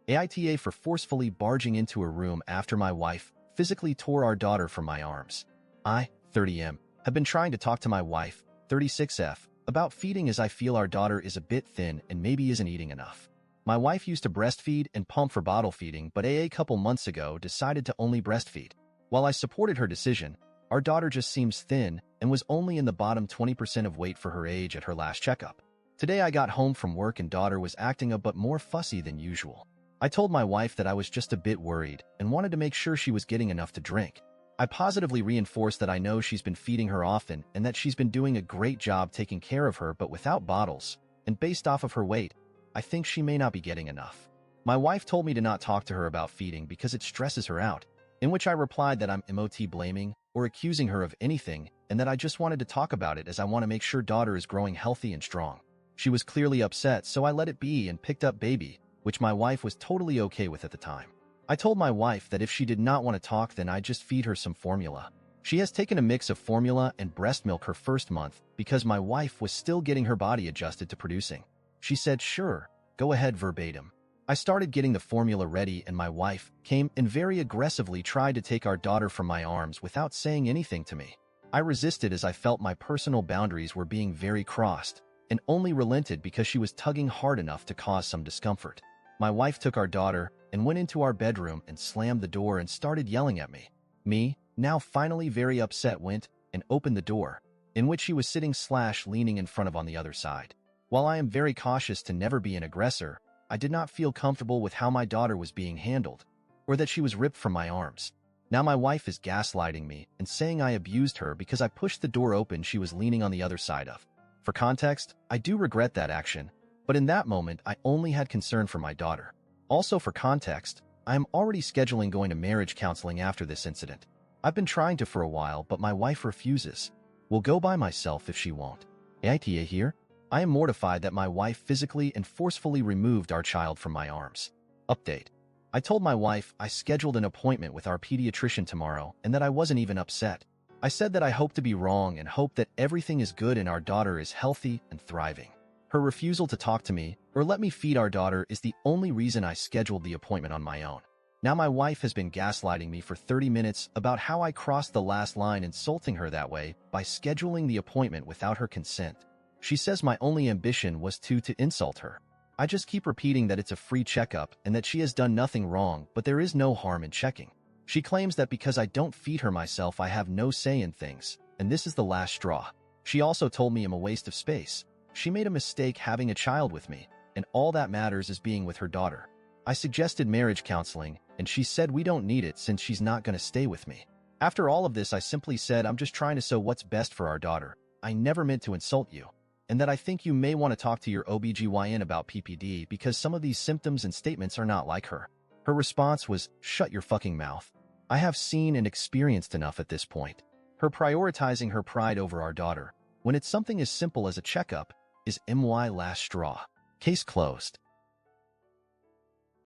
AITA for forcefully barging into her room after my wife physically tore our daughter from my arms. I, 30M, have been trying to talk to my wife, 36F, about feeding as I feel our daughter is a bit thin and maybe isn't eating enough. My wife used to breastfeed and pump for bottle feeding, but a couple months ago decided to only breastfeed. While I supported her decision, our daughter just seems thin and was only in the bottom 20% of weight for her age at her last checkup. Today I got home from work and daughter was acting a bit more fussy than usual. I told my wife that I was just a bit worried and wanted to make sure she was getting enough to drink. I positively reinforced that I know she's been feeding her often and that she's been doing a great job taking care of her but without bottles, and based off of her weight, I think she may not be getting enough. My wife told me to not talk to her about feeding because it stresses her out, in which I replied that I'm not blaming or accusing her of anything and that I just wanted to talk about it as I want to make sure daughter is growing healthy and strong. She was clearly upset, so I let it be and picked up baby, which my wife was totally okay with at the time. I told my wife that if she did not want to talk, then I'd just feed her some formula. She has taken a mix of formula and breast milk her first month because my wife was still getting her body adjusted to producing. She said, "Sure, go ahead," verbatim. I started getting the formula ready and my wife came and very aggressively tried to take our daughter from my arms without saying anything to me. I resisted as I felt my personal boundaries were being very crossed and only relented because she was tugging hard enough to cause some discomfort. My wife took our daughter and went into our bedroom and slammed the door and started yelling at me. Me, now finally very upset, went and opened the door, in which she was sitting/leaning in front of on the other side. While I am very cautious to never be an aggressor, I did not feel comfortable with how my daughter was being handled, or that she was ripped from my arms. Now my wife is gaslighting me and saying I abused her because I pushed the door open she was leaning on the other side of. For context, I do regret that action, but in that moment I only had concern for my daughter. Also for context, I am already scheduling going to marriage counseling after this incident. I've been trying to for a while, but my wife refuses. Will go by myself if she won't. AITA here? I am mortified that my wife physically and forcefully removed our child from my arms. Update. I told my wife I scheduled an appointment with our pediatrician tomorrow and that I wasn't even upset. I said that I hope to be wrong and hope that everything is good and our daughter is healthy and thriving. Her refusal to talk to me or let me feed our daughter is the only reason I scheduled the appointment on my own. Now my wife has been gaslighting me for 30 minutes about how I crossed the last line, insulting her that way by scheduling the appointment without her consent. She says my only ambition was to insult her. I just keep repeating that it's a free checkup and that she has done nothing wrong, but there is no harm in checking. She claims that because I don't feed her myself, I have no say in things, and this is the last straw. She also told me I'm a waste of space. She made a mistake having a child with me, and all that matters is being with her daughter. I suggested marriage counseling, and she said we don't need it since she's not going to stay with me. After all of this, I simply said I'm just trying to know what's best for our daughter. I never meant to insult you, and that I think you may want to talk to your OBGYN about PPD because some of these symptoms and statements are not like her. Her response was, "Shut your fucking mouth. I have seen and experienced enough at this point." Her prioritizing her pride over our daughter, when it's something as simple as a checkup, is my last straw. Case closed.